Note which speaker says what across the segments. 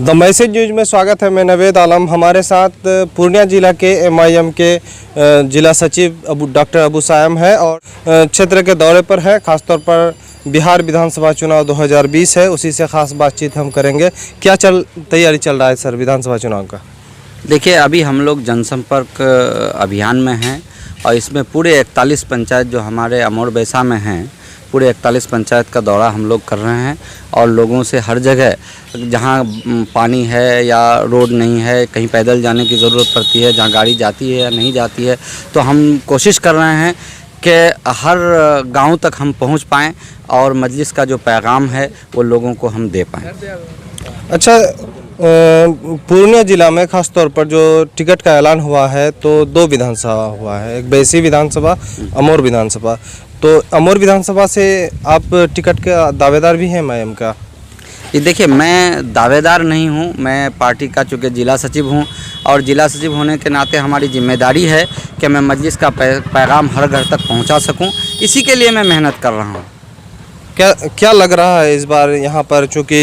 Speaker 1: The message news में स्वागत है। मैं नवेद आलम। हमारे साथ पूर्णिया जिला के एमआईएम के जिला सचिव डॉक्टर अबू सायम है और क्षेत्र के दौरे पर है। खासतौर पर बिहार विधानसभा चुनाव 2020 है, उसी से खास बातचीत हम करेंगे। क्या तैयारी चल रहा है सर विधानसभा चुनाव का?
Speaker 2: देखिए, अभी हम लोग जनसंपर्क अभियान में हैं और इसमें पूरे 41 पंचायत जो हमारे अमोर बैसा में हैं, पूरे 41 पंचायत का दौरा हम लोग कर रहे हैं और लोगों से हर जगह जहां पानी है या रोड नहीं है, कहीं पैदल जाने की ज़रूरत पड़ती है, जहां गाड़ी जाती है या नहीं जाती है, तो हम कोशिश कर रहे हैं कि हर गांव तक हम पहुंच पाएँ और मजलिस का जो पैगाम है वो लोगों को हम दे पाएँ।
Speaker 1: अच्छा, पूर्णिया जिला में खास तौर पर जो टिकट का ऐलान हुआ है तो 2 विधानसभा हुआ है, एक बैसी विधानसभा, अमोर विधानसभा। तो अमोर विधानसभा से आप टिकट का दावेदार भी हैं एमआईएम का?
Speaker 2: ये देखिए, मैं दावेदार नहीं हूँ, मैं पार्टी का चूँकि जिला सचिव हूँ और जिला सचिव होने के नाते हमारी जिम्मेदारी है कि मैं मजलिस का पैगाम हर घर तक पहुँचा सकूँ। इसी के लिए मैं मेहनत कर रहा हूँ।
Speaker 1: क्या लग रहा है इस बार यहाँ पर, चूँकि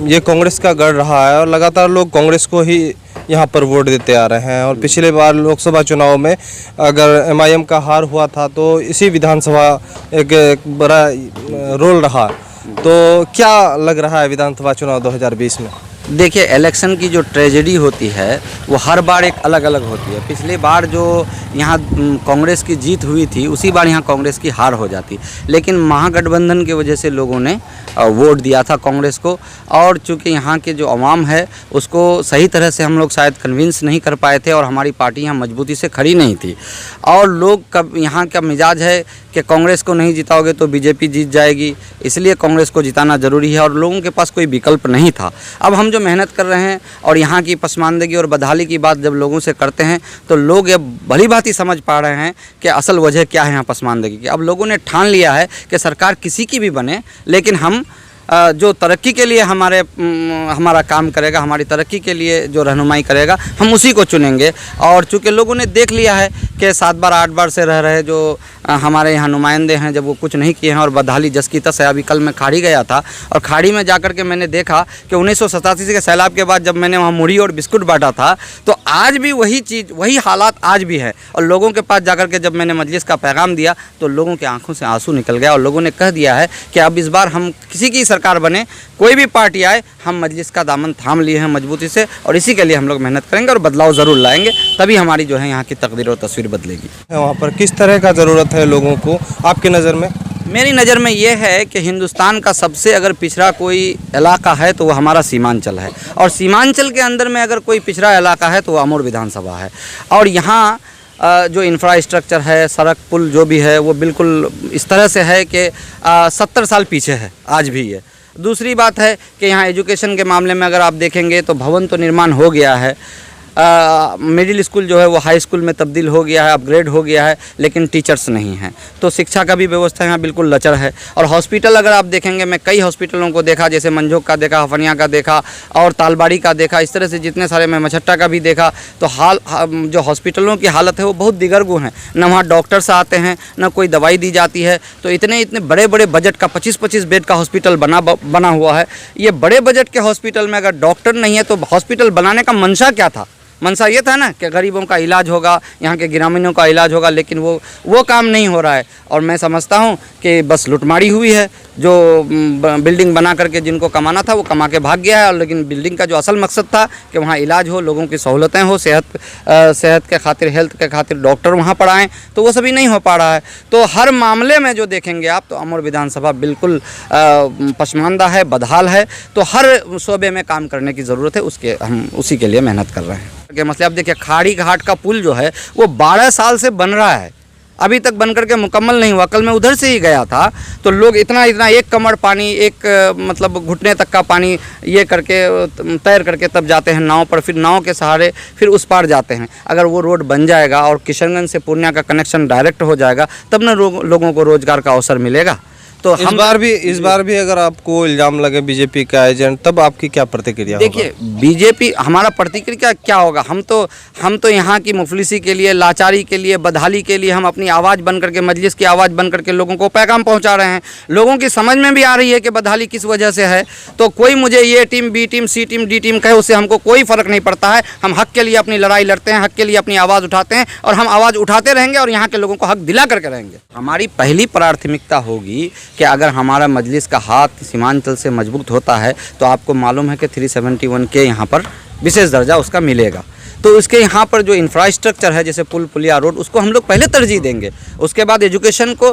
Speaker 1: ये कांग्रेस का गढ़ रहा है और लगातार लोग कांग्रेस को ही यहाँ पर वोट देते आ रहे हैं और पिछले बार लोकसभा चुनाव में अगर एमआईएम का हार हुआ था तो इसी विधानसभा एक बड़ा रोल रहा। तो क्या लग रहा है विधानसभा चुनाव 2020 में?
Speaker 2: देखिए, इलेक्शन की जो ट्रेजेडी होती है वो हर बार एक अलग अलग होती है। पिछली बार जो यहाँ कांग्रेस की जीत हुई थी, उसी बार यहाँ कांग्रेस की हार हो जाती, लेकिन महागठबंधन की वजह से लोगों ने वोट दिया था कांग्रेस को और चूँकि यहाँ के जो अवाम है उसको सही तरह से हम लोग शायद कन्विंस नहीं कर पाए थे और हमारी पार्टी यहाँ मजबूती से खड़ी नहीं थी। और लोग कब यहाँ का मिजाज है कि कांग्रेस को नहीं जिताओगे तो बीजेपी जीत जाएगी, इसलिए कांग्रेस को जिताना ज़रूरी है और लोगों के पास कोई विकल्प नहीं था। अब हम जो मेहनत कर रहे हैं और यहाँ की पसमानदगी और बदहाली की बात जब लोगों से करते हैं तो लोग ये भली भांति समझ पा रहे हैं कि असल वजह क्या है यहाँ पसमानदगी की। अब लोगों ने ठान लिया है कि सरकार किसी की भी बने, लेकिन हम जो तरक्की के लिए हमारा काम करेगा, हमारी तरक्की के लिए जो रहनुमाई करेगा, हम उसी को चुनेंगे। और चूँकि लोगों ने देख लिया है कि 7 बार 8 बार से रह रहे जो हमारे यहाँ नुमाइंदे हैं, जब वो कुछ नहीं किए हैं और बदहाली जस की तस है। अभी कल मैं खाड़ी गया था और खाड़ी में जाकर के मैंने देखा कि 1987 के सैलाब के बाद जब मैंने वहाँ मुड़ी और बिस्कुट बांटा था तो आज भी वही चीज़, वही हालात आज भी है। और लोगों के पास जाकर के जब मैंने मजलिस का पैगाम दिया तो लोगों के आंखों से आंसू निकल गया और लोगों ने कह दिया है कि अब इस बार हम किसी की सरकार बने, कोई भी पार्टी आए, हम मजलिस का दामन थाम लिए हैं मजबूती से और इसी के लिए हम लोग मेहनत करेंगे और बदलाव ज़रूर लाएंगे, तभी हमारी जो है यहाँ की तकदीर और तस्वीर बदलेगी।
Speaker 1: वहाँ पर किस तरह का ज़रूरत है लोगों को आपकी नज़र में?
Speaker 2: मेरी नज़र में ये है कि हिंदुस्तान का सबसे अगर पिछड़ा कोई इलाका है तो वो हमारा सीमांचल है और सीमांचल के अंदर में अगर कोई पिछड़ा इलाका है तो वो अमोर विधानसभा है। और यहाँ जो इंफ्रास्ट्रक्चर है, सड़क पुल जो भी है, वो बिल्कुल इस तरह से है कि 70 साल पीछे है आज भी ये। दूसरी बात है कि यहाँ एजुकेशन के मामले में अगर आप देखेंगे तो भवन तो निर्माण हो गया है, मिडिल स्कूल जो है वो हाई स्कूल में तब्दील हो गया है, अपग्रेड हो गया है, लेकिन टीचर्स नहीं हैं। तो शिक्षा का भी व्यवस्था यहाँ बिल्कुल लचर है। और हॉस्पिटल अगर आप देखेंगे, मैं कई हॉस्पिटलों को देखा, जैसे मंझोक का देखा, हफनिया का देखा और तालबाड़ी का देखा, इस तरह से जितने सारे, मैं मछट्टा का भी देखा, तो जो हॉस्पिटलों की हालत है वो बहुत दिगरगू हैं। न वहाँ डॉक्टर्स आते हैं, न कोई दवाई दी जाती है। तो इतने बड़े बड़े बजट का 25-25 बेड का हॉस्पिटल बना हुआ है। ये बड़े बजट के हॉस्पिटल में अगर डॉक्टर नहीं है तो हॉस्पिटल बनाने का मंशा क्या था? मंशा ये था ना कि गरीबों का इलाज होगा, यहाँ के ग्रामीणों का इलाज होगा, लेकिन वो काम नहीं हो रहा है। और मैं समझता हूँ कि बस लुटमारी हुई है। जो बिल्डिंग बना करके जिनको कमाना था वो कमा के भाग गया है, और लेकिन बिल्डिंग का जो असल मकसद था कि वहाँ इलाज हो, लोगों की सहूलतें हो, सेहत के खातिर, हेल्थ के खातिर डॉक्टर वहाँ पर आएँ, तो वो सभी नहीं हो पा रहा है। तो हर मामले में जो देखेंगे आप तो अमोर विधानसभा बिल्कुल पसमानदा है, बदहाल है। तो हर शोबे में काम करने की ज़रूरत है, हम उसी के लिए मेहनत कर रहे हैं। के मसले आप देखिए, खाड़ी घाट का पुल जो है वो 12 साल से बन रहा है, अभी तक बन करके मुकम्मल नहीं हुआ। कल मैं उधर से ही गया था तो लोग इतना एक कमर पानी, मतलब घुटने तक का पानी ये करके तैर करके तब जाते हैं नाव पर, फिर नाव के सहारे फिर उस पार जाते हैं। अगर वो रोड बन जाएगा और किशनगंज से पूर्णिया का कनेक्शन डायरेक्ट हो जाएगा तब न लोगों को रोज़गार का अवसर मिलेगा। तो
Speaker 3: इस बार भी अगर आपको इल्जाम लगे बीजेपी का एजेंट, तब आपकी क्या प्रतिक्रिया होगा?
Speaker 2: देखिए, बीजेपी हमारा प्रतिक्रिया क्या होगा, हम तो यहाँ की मुफलिसी के लिए, लाचारी के लिए, बदहाली के लिए हम अपनी आवाज़ बन करके, मजलिस की आवाज़ बन करके लोगों को पैगाम पहुँचा रहे हैं। लोगों की समझ में भी आ रही है कि बदहाली किस वजह से है। तो कोई मुझे ये टीम, बी टीम, सी टीम, डी टीम कहे, उससे हमको कोई फ़र्क नहीं पड़ता है। हम हक़ के लिए अपनी लड़ाई लड़ते हैं, हक़ के लिए अपनी आवाज़ उठाते हैं, और हम आवाज़ उठाते रहेंगे और यहाँ के लोगों को हक़ दिला करके रहेंगे। हमारी पहली प्राथमिकता होगी कि अगर हमारा मजलिस का हाथ सीमांचल से मजबूत होता है तो आपको मालूम है कि 371 के यहाँ पर विशेष दर्जा उसका मिलेगा। तो उसके यहाँ पर जो इंफ्रास्ट्रक्चर है, जैसे पुल, पुलिया, रोड, उसको हम लोग पहले तरजीह देंगे। उसके बाद एजुकेशन को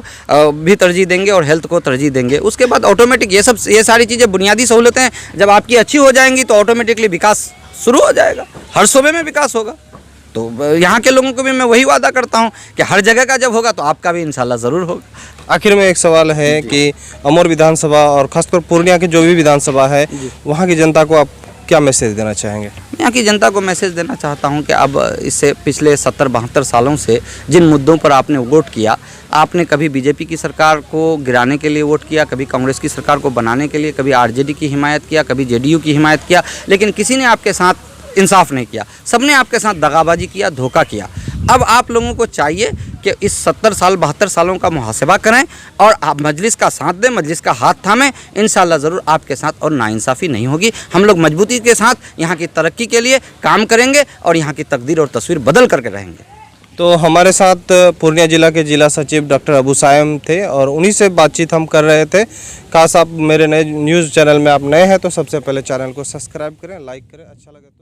Speaker 2: भी तरजीह देंगे और हेल्थ को तरजीह देंगे। उसके बाद ऑटोमेटिक ये सारी चीज़ें, बुनियादी सहूलतें जब आपकी अच्छी हो जाएंगी तो ऑटोमेटिकली विकास शुरू हो जाएगा, हर शोबे में विकास होगा। तो यहाँ के लोगों को भी मैं वही वादा करता हूँ कि हर जगह का जब होगा तो आपका भी इंशाल्लाह ज़रूर होगा।
Speaker 3: आखिर में एक सवाल है कि अमर विधानसभा और खासकर पूर्णिया की जो भी विधानसभा है, वहाँ की जनता को आप क्या मैसेज देना चाहेंगे?
Speaker 2: मैं यहाँ की जनता को मैसेज देना चाहता हूँ कि अब इससे पिछले 70-72 सालों से जिन मुद्दों पर आपने वोट किया, आपने कभी बीजेपी की सरकार को गिराने के लिए वोट किया, कभी कांग्रेस की सरकार को बनाने के लिए, कभी आरजेडी की हिमायत किया, कभी जेडीयू की हिमायत किया, लेकिन किसी ने आपके साथ इंसाफ नहीं किया। सबने आपके साथ दगाबाजी किया, धोखा किया। अब आप लोगों को चाहिए कि इस 70 साल 72 सालों का मुहासबा करें और आप मजलिस का साथ दें, मजलिस का हाथ थामें। इंशाल्लाह ज़रूर आपके साथ और नाइंसाफ़ी नहीं होगी। हम लोग मजबूती के साथ यहाँ की तरक्की के लिए काम करेंगे और यहाँ की तकदीर और तस्वीर बदल करके रहेंगे।
Speaker 3: तो हमारे साथ पूर्णिया जिला के जिला सचिव डॉक्टर अबू सायम थे और उन्हीं से बातचीत हम कर रहे थे। खास आप मेरे नए न्यूज़ चैनल में आप नए हैं तो सबसे पहले चैनल को सब्सक्राइब करें, लाइक करें, अच्छा लगे तो